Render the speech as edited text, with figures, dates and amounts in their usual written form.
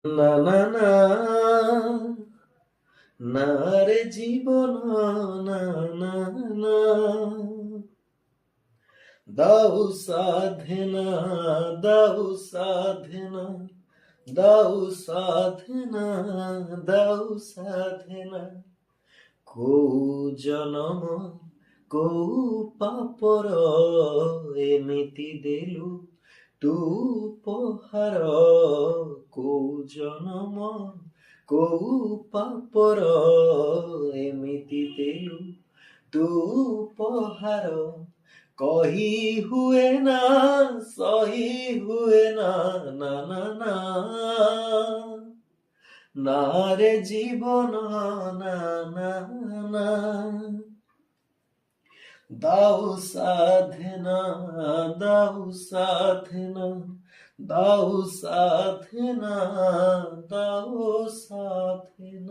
না না না না রে জীবন, না না না, দাও সাধনা, দাও সাধনা, দাও সাধনা, দাও সাধনা। କୋଉ ଜନମ କୋଉ ପାପର ଏମିତି ଦେଲୁ ତୁ ଉପହାର। କୋଉ ଜନମ କୋଉ ପାପର ଏମିତି ଦେଲୁ ତୁ ଉପହାର। କହି ହୁଏ ନା ସହି ହୁଏ ନା, ନା ନା ନା না রে জীবন, না না না, দাও সাধনা, দাও সাধনা, দাও সাধনা, দাও সাধনা।